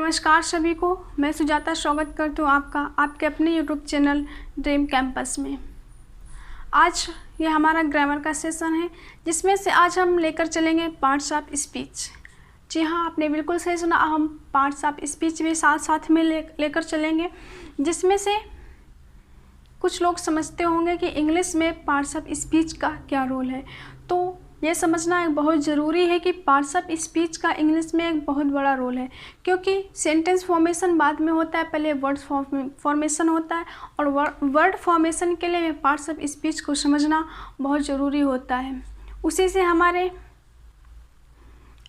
नमस्कार सभी को, मैं सुजाता स्वागत करती हूँ आपका आपके अपने यूट्यूब चैनल ड्रीम कैंपस में। आज ये हमारा ग्रामर का सेशन है, जिसमें से आज हम लेकर चलेंगे पार्ट्स ऑफ स्पीच। जी हाँ, आपने बिल्कुल सही सुना, हम पार्ट्स ऑफ स्पीच भी साथ साथ में लेकर चलेंगे, जिसमें से कुछ लोग समझते होंगे कि इंग्लिश में पार्ट्स ऑफ स्पीच का क्या रोल है। तो ये समझना एक बहुत ज़रूरी है कि पार्ट्स ऑफ स्पीच का इंग्लिश में एक बहुत बड़ा रोल है, क्योंकि सेंटेंस फॉर्मेशन बाद में होता है, पहले वर्ड फॉर्मेशन होता है, और वर्ड फॉर्मेशन के लिए पार्ट्स ऑफ स्पीच को समझना बहुत ज़रूरी होता है। उसी से हमारे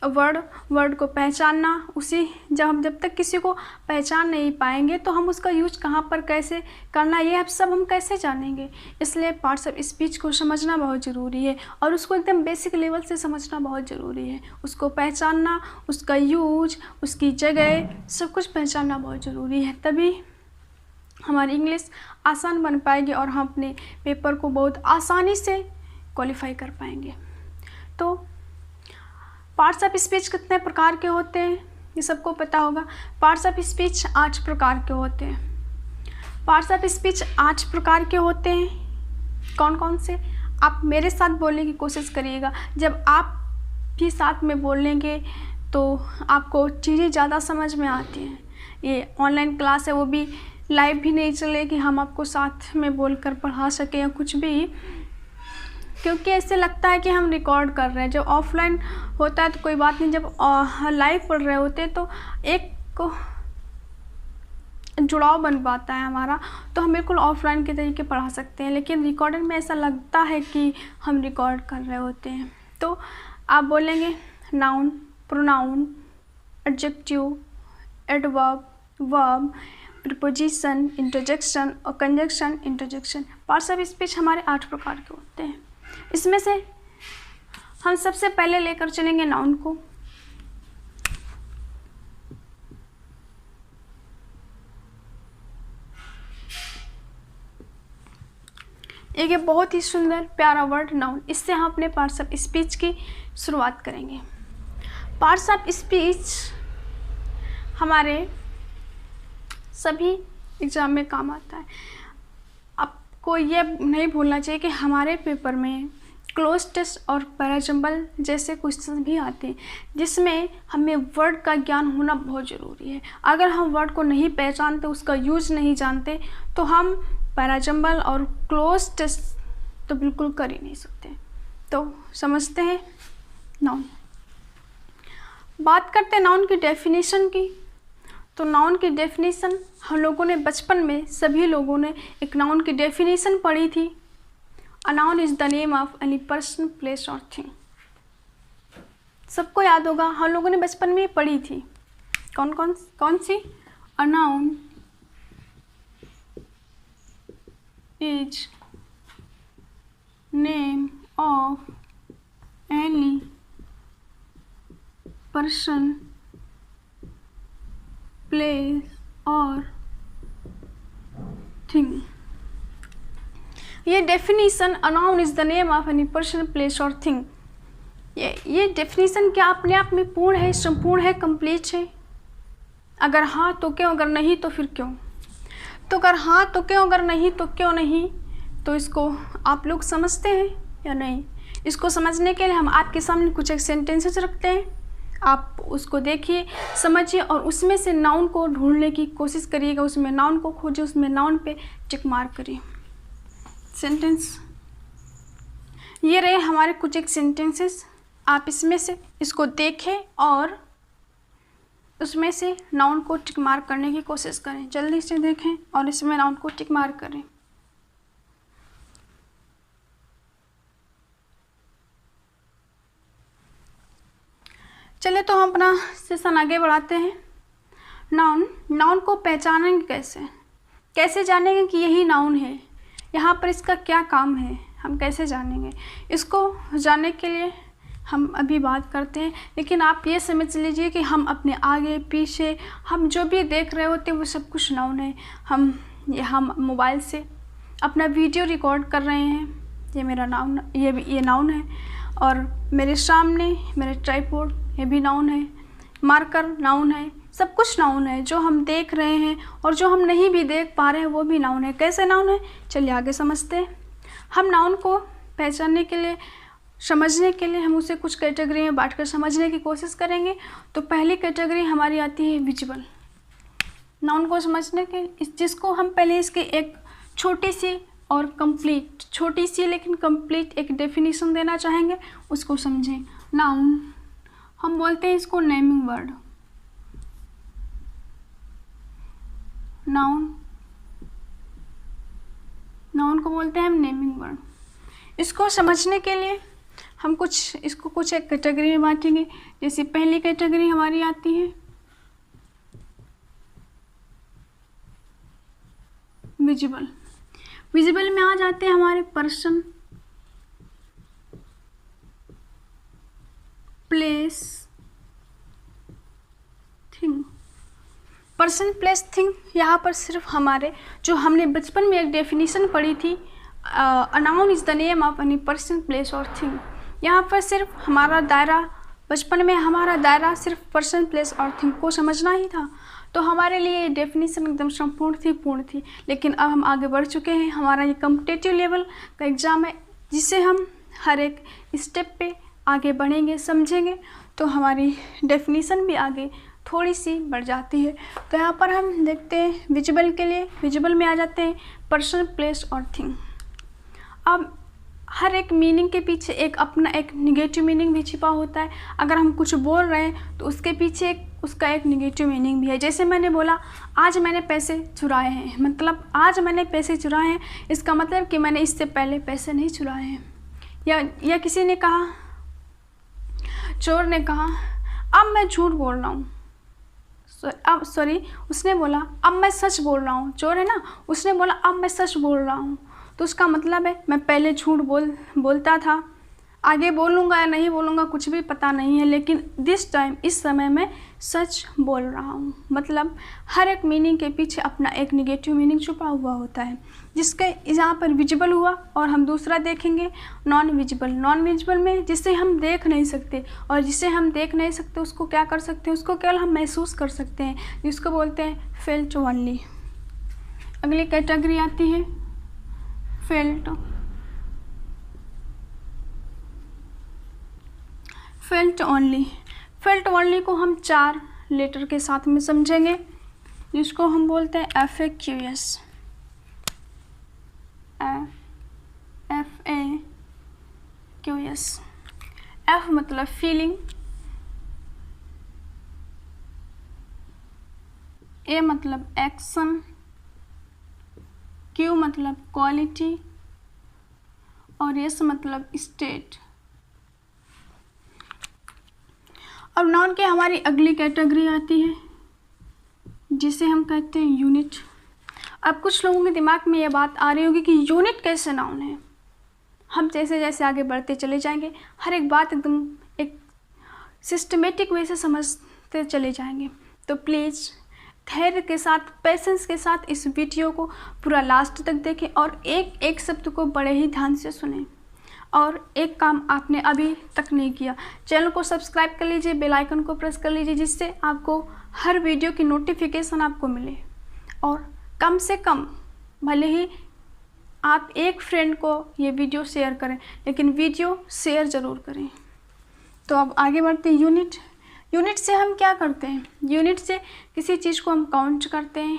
वर्ड को पहचानना, जब तक किसी को पहचान नहीं पाएंगे तो हम उसका यूज कहाँ पर कैसे करना, ये सब हम कैसे जानेंगे। इसलिए पार्ट्स ऑफ स्पीच को समझना बहुत ज़रूरी है, और उसको एकदम बेसिक लेवल से समझना बहुत ज़रूरी है। उसको पहचानना, उसका यूज, उसकी जगह, सब कुछ पहचानना बहुत ज़रूरी है, तभी हमारी इंग्लिश आसान बन पाएगी और हम अपने पेपर को बहुत आसानी से क्वालिफाई कर पाएंगे। तो पार्ट्स ऑफ स्पीच कितने प्रकार के होते हैं ये सबको पता होगा। पार्ट्स ऑफ स्पीच 8 प्रकार के होते हैं। पार्ट्स ऑफ स्पीच 8 प्रकार के होते हैं। कौन कौन से, आप मेरे साथ बोलने की कोशिश करिएगा। जब आप भी साथ में बोलेंगे तो आपको चीज़ें ज़्यादा समझ में आती हैं। ये ऑनलाइन क्लास है, वो भी लाइव भी नहीं चले कि हम आपको साथ में बोलकर पढ़ा सकें या कुछ भी, क्योंकि ऐसे लगता है कि हम रिकॉर्ड कर रहे हैं। जब ऑफलाइन होता है तो कोई बात नहीं, जब लाइव पढ़ रहे होते हैं तो एक जुड़ाव बन पाता है हमारा, तो हम बिल्कुल ऑफलाइन के तरीके पढ़ा सकते हैं, लेकिन रिकॉर्डिंग में ऐसा लगता है कि हम रिकॉर्ड कर रहे होते हैं। तो आप बोलेंगे noun, pronoun, adjective, adverb, verb, preposition, interjection और conjunction, interjection. Parts of speech हमारे 8 प्रकार के होते हैं। इसमें से हम सबसे पहले लेकर चलेंगे नाउन को। एक बहुत ही सुंदर प्यारा वर्ड नाउन, इससे हम अपने पार्ट्स ऑफ स्पीच की शुरुआत करेंगे। पार्ट्स ऑफ स्पीच हमारे सभी एग्जाम में काम आता है। आपको ये नहीं भूलना चाहिए कि हमारे पेपर में क्लोज टेस्ट और पैराजंबल जैसे क्वेश्चन भी आते हैं, जिसमें हमें वर्ड का ज्ञान होना बहुत ज़रूरी है। अगर हम वर्ड को नहीं पहचानते, उसका यूज नहीं जानते, तो हम पैराजंबल और क्लोज टेस्ट तो बिल्कुल कर ही नहीं सकते। तो समझते हैं नाउन। बात करते हैं नाउन की डेफिनेशन की। तो नाउन की डेफिनेशन हम लोगों ने बचपन में, सभी लोगों ने एक नाउन की डेफिनेशन पढ़ी थी। A noun is the name of any person, place or thing। सबको याद होगा, हम लोगों ने बचपन में पढ़ी थी। कौन सी? A noun is name of any person, place or thing। ये definition, a noun is the name of any person, place और थिंग, ये डेफिनीसन क्या अपने आप में पूर्ण है, संपूर्ण है, कंप्लीट है? अगर हाँ तो क्यों, अगर नहीं तो फिर क्यों? तो अगर हाँ तो क्यों, अगर नहीं तो क्यों नहीं? तो इसको आप लोग समझते हैं या नहीं? इसको समझने के लिए हम आपके सामने कुछ एक सेंटेंसेस रखते हैं, आप उसको देखिए, समझिए और उसमें से नाउन को ढूंढने की कोशिश करिएगा। उसमें नाउन को खोजिए, उसमें नाउन पे टिक मार्क करिए। सेंटेंस ये रहे हमारे कुछ एक सेंटेंसेस। आप इसमें से इसको देखें और उसमें से नाउन को टिक मार्क करने की कोशिश करें। जल्दी से देखें और इसमें नाउन को टिक मार्क करें। चलिए तो हम अपना सेशन आगे बढ़ाते हैं। नाउन को पहचानेंगे कैसे जानेंगे कि यही नाउन है, यहाँ पर इसका क्या काम है, हम कैसे जानेंगे? इसको जानने के लिए हम अभी बात करते हैं, लेकिन आप ये समझ लीजिए कि हम अपने आगे पीछे हम जो भी देख रहे होते हैं वो सब कुछ नाउन है। हम मोबाइल से अपना वीडियो रिकॉर्ड कर रहे हैं, ये मेरा नाउन, ये नाउन है। और मेरे सामने मेरा ट्राइपॉड, ये भी नाउन है। मार्कर नाउन है। सब कुछ नाउन है। जो हम देख रहे हैं और जो हम नहीं भी देख पा रहे हैं वो भी नाउन है। कैसे नाउन है, चलिए आगे समझते हैं। हम नाउन को पहचानने के लिए, समझने के लिए हम उसे कुछ कैटेगरी में बांटकर समझने की कोशिश करेंगे। तो पहली कैटेगरी हमारी आती है विजुअल। नाउन को समझने के, जिसको हम पहले इसके एक छोटी सी और कंप्लीट, छोटी सी लेकिन कंप्लीट एक डेफिनेशन देना चाहेंगे, उसको समझें। नाउन हम बोलते हैं इसको नेमिंग वर्ड। नाउन को बोलते हैं हम नेमिंग वर्ड। इसको समझने के लिए हम इसको कुछ एक कैटेगरी में बांटेंगे। जैसे पहली कैटेगरी हमारी आती है विजिबल। विजिबल में आ जाते हैं हमारे person, place, thing. Person, place, thing, यहाँ पर सिर्फ हमारे जो हमने बचपन में एक डेफिनेशन पढ़ी थी, a noun is the name of any person, place और थिंग। यहाँ पर सिर्फ हमारा दायरा, बचपन में हमारा दायरा सिर्फ पर्सन, प्लेस और थिंग को समझना ही था। तो हमारे लिए ये डेफिनेशन एकदम संपूर्ण थी, पूर्ण थी। लेकिन अब हम आगे बढ़ चुके हैं। हमारा ये कॉम्पिटिटिव लेवल का एग्ज़ाम है, जिससे हम हर एक स्टेप पे आगे बढ़ेंगे, समझेंगे, तो हमारी डेफिनेशन भी आगे थोड़ी सी बढ़ जाती है। तो यहाँ पर हम देखते हैं विजिबल के लिए, विजिबल में आ जाते हैं पर्सन, प्लेस और थिंग। अब हर एक मीनिंग के पीछे एक अपना एक निगेटिव मीनिंग भी छिपा होता है। अगर हम कुछ बोल रहे हैं तो उसके पीछे उसका एक निगेटिव मीनिंग भी है। जैसे मैंने बोला आज मैंने पैसे चुराए हैं, मतलब आज मैंने पैसे चुराए हैं, इसका मतलब कि मैंने इससे पहले पैसे नहीं चुराए हैं। या किसी ने कहा, चोर ने कहा अब मैं झूठ बोल रहा हूँ, उसने बोला अब मैं सच बोल रहा हूँ। चोर है ना, उसने बोला अब मैं सच बोल रहा हूँ। तो उसका मतलब है मैं पहले झूठ बोलता था, आगे बोलूँगा या नहीं बोलूँगा कुछ भी पता नहीं है, लेकिन दिस टाइम, इस समय मैं सच बोल रहा हूँ। मतलब हर एक मीनिंग के पीछे अपना एक निगेटिव मीनिंग छुपा हुआ होता है, जिसके यहाँ पर विजिबल हुआ। और हम दूसरा देखेंगे नॉन विजिबल। नॉन विजिबल में जिसे हम देख नहीं सकते, और जिसे हम देख नहीं सकते उसको क्या कर सकते हैं, उसको केवल हम महसूस कर सकते हैं, जिसको बोलते हैं फेल्ट ओनली। अगली कैटेगरी आती है felt. Felt only. Felt only को हम 4 लेटर के साथ में समझेंगे, जिसको हम बोलते हैं FAQS। FAQS। F मतलब फीलिंग, A मतलब एक्शन, Q मतलब क्वालिटी और S मतलब स्टेट। अब नाउन की हमारी अगली कैटेगरी आती है, जिसे हम कहते हैं यूनिट। अब कुछ लोगों के दिमाग में ये बात आ रही होगी कि यूनिट कैसे नाउन है। हम जैसे जैसे आगे बढ़ते चले जाएंगे, हर एक बात एकदम एक सिस्टमेटिक वे से समझते चले जाएंगे। तो प्लीज़ धैर्य के साथ, पेशेंस के साथ इस वीडियो को पूरा लास्ट तक देखें और एक एक शब्द को बड़े ही ध्यान से सुनें। और एक काम आपने अभी तक नहीं किया, चैनल को सब्सक्राइब कर लीजिए, बेल आइकन को प्रेस कर लीजिए, जिससे आपको हर वीडियो की नोटिफिकेशन आपको मिले। और कम से कम भले ही आप एक फ्रेंड को ये वीडियो शेयर करें, लेकिन वीडियो शेयर ज़रूर करें। तो अब आगे बढ़ते हैं यूनिट। यूनिट से हम क्या करते हैं, यूनिट से किसी चीज़ को हम काउंट करते हैं,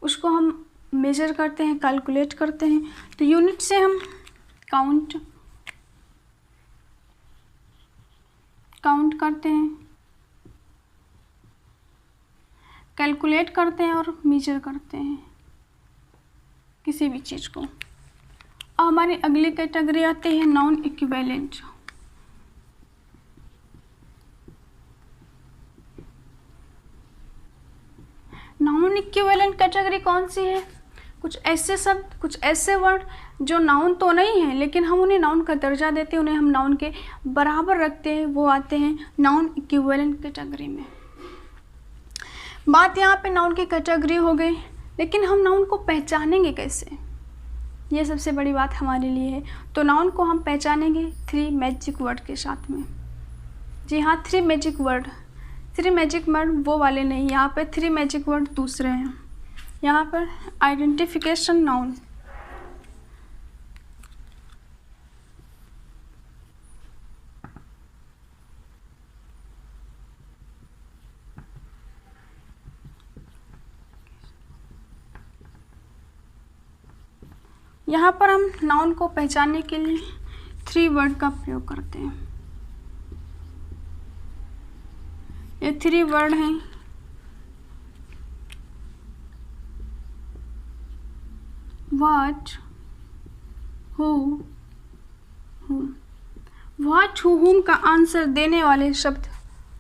उसको हम मेज़र करते हैं, कैलकुलेट करते हैं। तो यूनिट से हम काउंट करते हैं, कैलकुलेट करते हैं और मेजर करते हैं किसी भी चीज़ को। अब हमारी अगली कैटेगरी आती है non equivalent. Non equivalent category कौन सी है? कुछ ऐसे शब्द, कुछ ऐसे वर्ड जो नाउन तो नहीं है, लेकिन हम उन्हें नाउन का दर्जा देते हैं, उन्हें हम नाउन के बराबर रखते हैं, वो आते हैं नॉन इक्विवेलेंट कैटेगरी में। बात यहाँ पे नाउन की कैटेगरी हो गई, लेकिन हम नाउन को पहचानेंगे कैसे, ये सबसे बड़ी बात हमारे लिए है। तो नाउन को हम पहचानेंगे 3 मैजिक वर्ड के साथ में। जी हाँ, 3 मैजिक वर्ड, 3 मैजिक वर्ड वो वाले नहीं, यहाँ पे 3 मैजिक वर्ड दूसरे हैं। यहाँ पर आइडेंटिफिकेशन नाउन, यहाँ पर हम नाउन को पहचानने के लिए 3 वर्ड का प्रयोग करते हैं। ये 3 वर्ड हैं व्हाट, हु, हुम। व्हाट, हु, हुम का आंसर देने वाले शब्द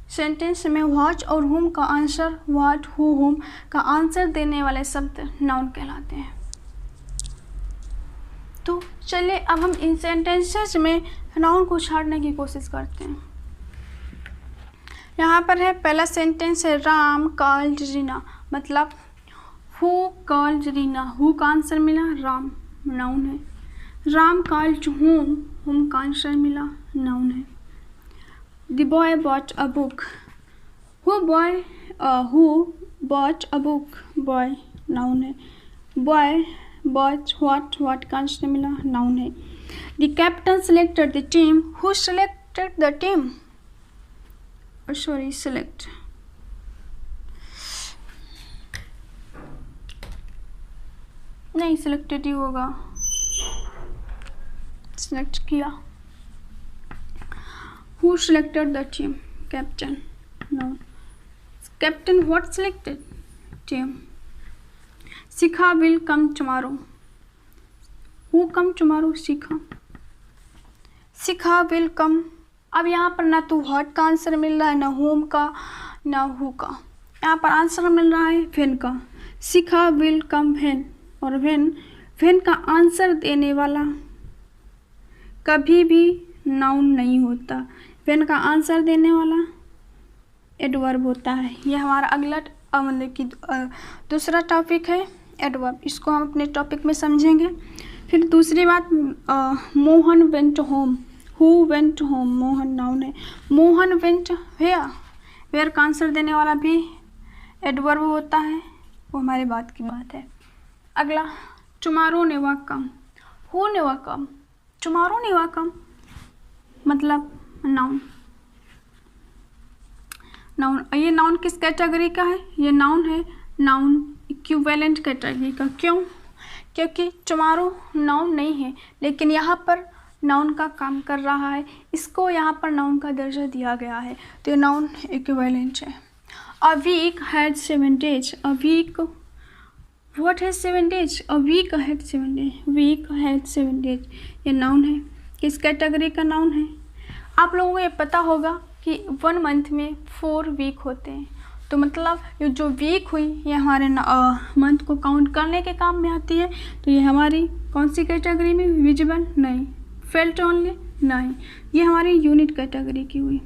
सेंटेंस में व्हाट और हुम का आंसर, व्हाट, हु, हुम का आंसर देने वाले शब्द नाउन कहलाते हैं। तो चलिए अब हम इन सेंटेंसेस में नाउन को छाड़ने की कोशिश करते हैं। यहाँ पर है पहला सेंटेंस है राम कॉल्ड रीना, मतलब हु कॉल्ड रीना, हु का आंसर मिला राम, नाउन है। राम कॉल्ड हुम, हुम का आंसर मिला, नाउन है। The boy bought a book, who bought a book, boy, noun है। बॉय बॉट व्हाट, व्हाट का आंसर मिला, नाउन है। The captain selected the team, who selected the team, sorry select, नहीं सिलेक्टेड ही होगा, select किया। Who selected the team, captain, noun. Captain what selected team. Shikha will come tomorrow, who come tomorrow, Shikha, Shikha will come. अब यहाँ पर ना तो what का answer मिल रहा है, ना होम का, ना हु का, यहाँ पर आंसर मिल रहा है व्हेन का। शिखा विल कम व्हेन, और व्हेन का आंसर देने वाला कभी भी नाउन नहीं होता, व्हेन का आंसर देने वाला एडवर्ब होता है। यह हमारा अगला मतलब कि दूसरा टॉपिक है एडवर्ब, इसको हम अपने टॉपिक में समझेंगे। फिर दूसरी बात, Mohan went home, who went home, Mohan, noun है। मोहन वेंट वेयर, वेयर का आंसर देने वाला भी एडवर्ब होता है, वो हमारे बात की बात है। अगला tomorrow never come, who never come, tomorrow never come, मतलब नाउन, नाउन। ये नाउन किस कैटेगरी का है, ये नाउन है, नाउन इक्विवेलेंट कैटेगरी का। क्यों? क्योंकि टुमारो नाउन नहीं है, लेकिन यहाँ पर नाउन का काम कर रहा है, इसको यहाँ पर नाउन का दर्जा दिया गया है, तो ये नाउन इक्विवेलेंट है। A week had 7 days, a week what has 7 days, a week had 7 days, week had 7 days, ये नाउन है, किस कैटेगरी का नाउन है। आप लोगों को ये पता होगा कि 1 मंथ में 4 वीक होते हैं, तो मतलब ये जो वीक हुई ये हमारे मंथ को काउंट करने के काम में आती है, तो ये हमारी कौन सी कैटेगरी में, विजिबल नहीं, फेल्ट ओनली नहीं, ये हमारी यूनिट कैटेगरी की हुई।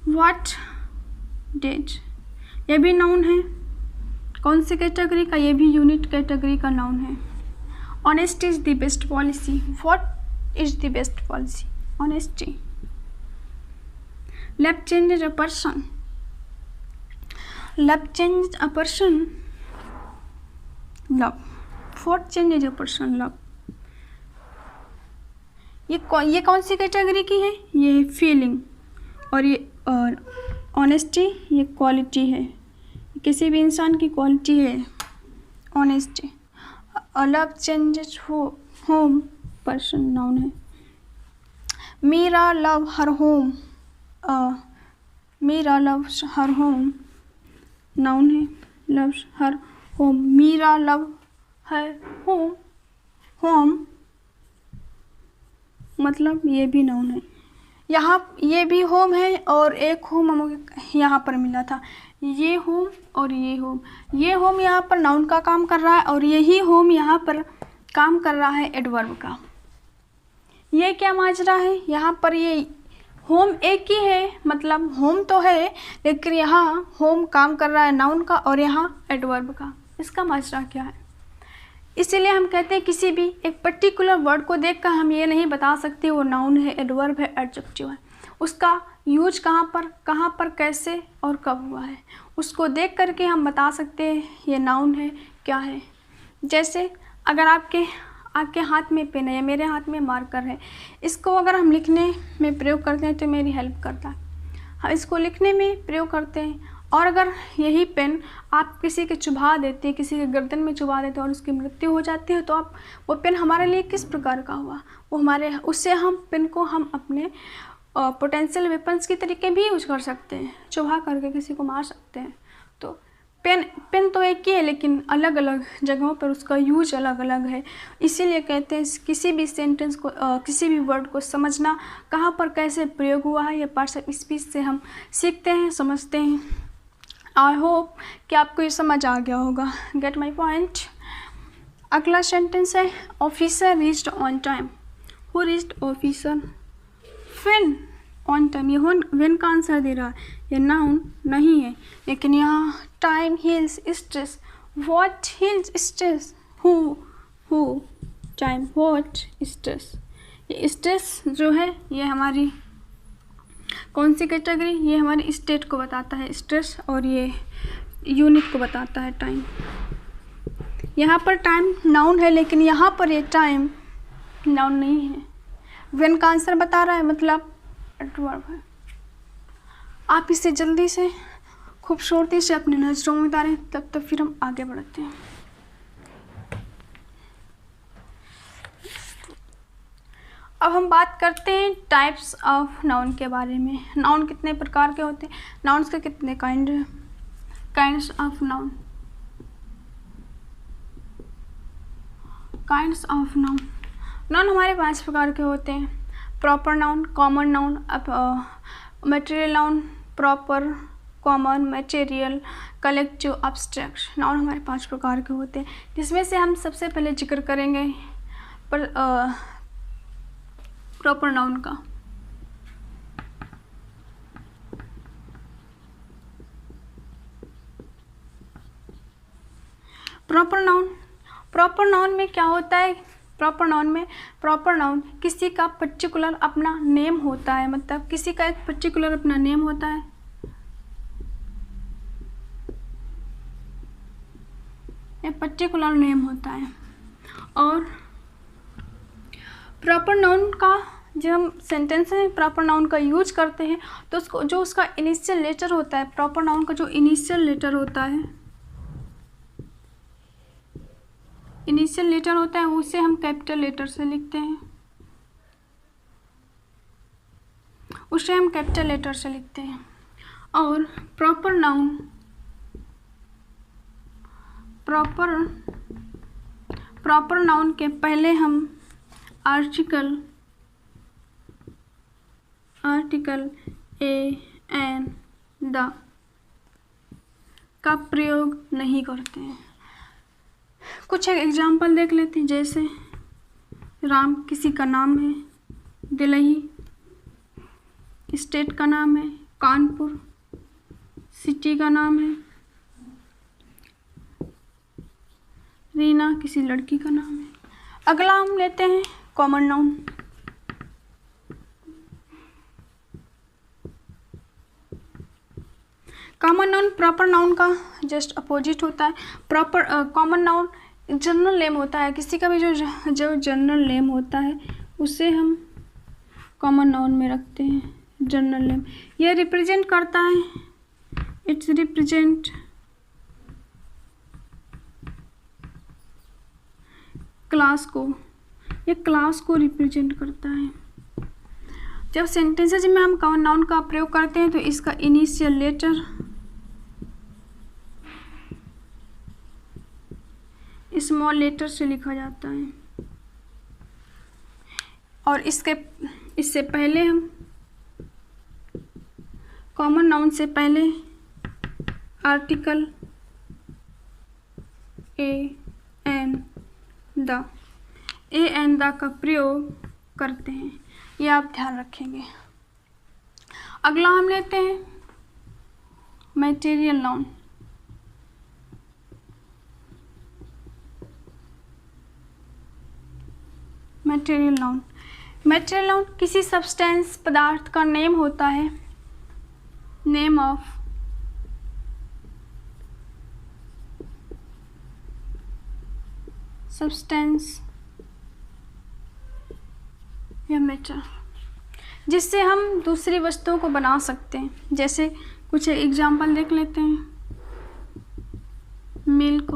व्हाट डिड, ये भी नाउन है, कौन सी कैटेगरी का, ये भी यूनिट कैटेगरी का नाउन है। Honesty is the best policy, what is the best policy, honesty. Love changes a person, love change a person, love, what changes a person, love. ये कौन सी कैटेगरी की है, ये फीलिंग, और ये ऑनेस्टी ये क्वालिटी है, किसी भी इंसान की क्वालिटी है honesty. Love changes home, person, noun है। Meera love her home, Meera loves her home, noun है, loves her home. Meera love her home, home मतलब ये भी नाउन है। यहाँ ये भी होम है और एक होम हमें यहाँ पर मिला था, ये होम और ये होम। ये होम यहाँ पर नाउन का काम कर रहा है और यही होम यहाँ पर काम कर रहा है एडवर्ब का। ये क्या माजरा है, यहाँ पर ये होम एक ही है, मतलब होम तो है लेकिन यहाँ होम काम कर रहा है नाउन का और यहाँ एडवर्ब का। इसका माजरा क्या है? इसीलिए हम कहते हैं किसी भी एक पर्टिकुलर वर्ड को देखकर हम ये नहीं बता सकते वो नाउन है, एडवर्ब है, एडजेक्टिव है। उसका यूज कहाँ पर कैसे और कब हुआ है, उसको देख करके हम बता सकते हैं ये नाउन है क्या है। जैसे अगर आपके हाथ में पेन है या मेरे हाथ में मार्कर है, इसको अगर हम लिखने में प्रयोग करते हैं तो मेरी हेल्प करता है, हम इसको लिखने में प्रयोग करते हैं। और अगर यही पेन आप किसी के चुभा देते हैं, किसी के गर्दन में चुभा देते हैं और उसकी मृत्यु हो जाती है, तो आप वो पेन हमारे लिए किस प्रकार का हुआ, वो हमारे उससे हम पेन को हम अपने पोटेंशियल वेपन्स की तरीके भी यूज कर सकते हैं, चुभा करके किसी को मार सकते हैं। तो पेन तो एक ही है, लेकिन अलग अलग जगहों पर उसका यूज अलग अलग है। इसीलिए कहते हैं किसी भी सेंटेंस को किसी भी वर्ड को समझना कहाँ पर कैसे प्रयोग हुआ है, ये पार्ट्स ऑफ स्पीच से हम सीखते हैं, समझते हैं। आई होप कि आपको ये समझ आ गया होगा। Get my point. अगला सेंटेंस है officer reached on time. Who reached officer? When on time, ये व्हेन का आंसर दे रहा है, ये नाउन नहीं है। लेकिन यहाँ time heals stress, what heels stress? Who time what stress. ये स्ट्रेस जो है ये हमारी कौन सी कैटेगरी, ये हमारी स्टेट को बताता है स्ट्रेस, और ये यूनिट को बताता है टाइम। यहाँ पर टाइम नाउन है, लेकिन यहाँ पर ये टाइम नाउन नहीं है। व्हेन का आंसर बता रहा है, मतलब एडवर्ब है। आप इसे जल्दी से खूबसूरती से अपनी नज़रों में उतारें, तब तक फिर हम आगे बढ़ते हैं। अब हम बात करते हैं टाइप्स ऑफ नाउन के बारे में। नाउन कितने प्रकार के होते हैं, नाउन्स के कितने kinds of noun. Kinds of noun, noun हमारे 5 प्रकार के होते हैं। Proper noun, common noun, material noun, proper, common, material, collective, abstract. Noun हमारे 5 प्रकार के होते हैं, जिसमें से हम सबसे पहले जिक्र करेंगे प्रॉपर नाउन का। प्रॉपर नाउन में क्या होता है? प्रॉपर नाउन किसी का पर्टिकुलर अपना नेम होता है, मतलब किसी का एक पर्टिकुलर अपना नेम होता है। एक पर्टिकुलर नेम होता है। और प्रॉपर नाउन का जब हम सेंटेंस में प्रॉपर नाउन का यूज करते हैं तो उसको जो उसका इनिशियल लेटर होता है, प्रॉपर नाउन का जो इनिशियल लेटर होता है, उसे हम कैपिटल लेटर से लिखते हैं, और प्रॉपर नाउन के पहले हम आर्टिकल ए एन द का प्रयोग नहीं करते हैं। कुछ एक एग्जाम्पल देख लेते हैं। जैसे राम किसी का नाम है, दिल्ली स्टेट का नाम है, कानपुर सिटी का नाम है, रीना किसी लड़की का नाम है। अगला हम लेते हैं common noun. Common noun proper noun का जस्ट अपोजिट होता है। कॉमन नाउन जनरल नेम होता है, किसी का भी जो जनरल नेम होता है उसे हम कॉमन नाउन में रखते हैं, जनरल नेम। यह रिप्रेजेंट करता है, इट्स रिप्रेजेंट क्लास को, ये क्लास को रिप्रेजेंट करता है। जब सेंटेंसेज में हम कॉमन नाउन का प्रयोग करते हैं तो इसका इनिशियल लेटर स्मॉल लेटर से लिखा जाता है, और इससे पहले हम कॉमन नाउन से पहले आर्टिकल ए एन द का प्रयोग करते हैं, ये आप ध्यान रखेंगे। अगला हम लेते हैं मटेरियल नाउन। मटेरियल नाउन किसी सब्सटेंस पदार्थ का नेम होता है, नेम ऑफ सब्सटेंस या मैटर, जिससे हम दूसरी वस्तुओं को बना सकते हैं। जैसे कुछ एग्जाम्पल देख लेते हैं। Milk,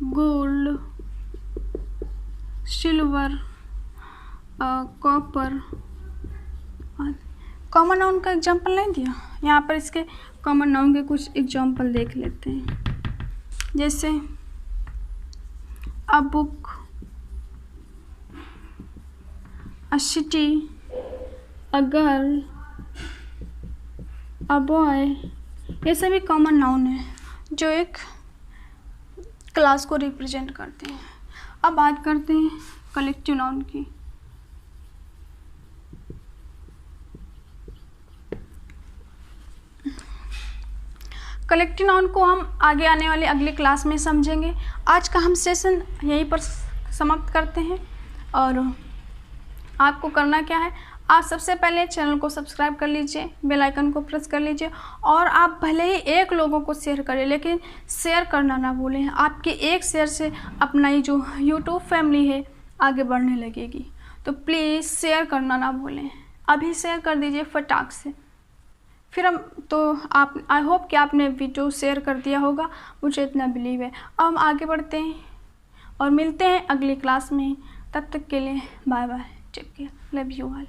gold, silver, copper. Common noun का एग्जाम्पल नहीं दिया, यहाँ पर इसके कॉमन नाउन के कुछ एग्जाम्पल देख लेते हैं। जैसे a book, a city, a girl, a boy, ये सभी कॉमन नाउन है जो एक क्लास को रिप्रेजेंट करते हैं। अब बात करते हैं कलेक्टिव नाउन की। कलेक्टिव नाउन को हम आगे आने वाले अगले क्लास में समझेंगे। आज का हम सेशन यहीं पर समाप्त करते हैं। और आपको करना क्या है, आप सबसे पहले चैनल को सब्सक्राइब कर लीजिए, बेल आइकन को प्रेस कर लीजिए, और आप भले ही एक लोगों को शेयर करें, लेकिन शेयर करना ना भूलें। आपके एक शेयर से अपना ये जो यूट्यूब फैमिली है आगे बढ़ने लगेगी। तो प्लीज़ शेयर करना ना भूलें, अभी शेयर कर दीजिए फटाक से। फिर हम तो आप आई होप कि आपने वीडियो शेयर कर दिया होगा, मुझे इतना बिलीव है। अब हम आगे बढ़ते हैं और मिलते हैं अगली क्लास में। तब तक के लिए bye bye, take care, love you all.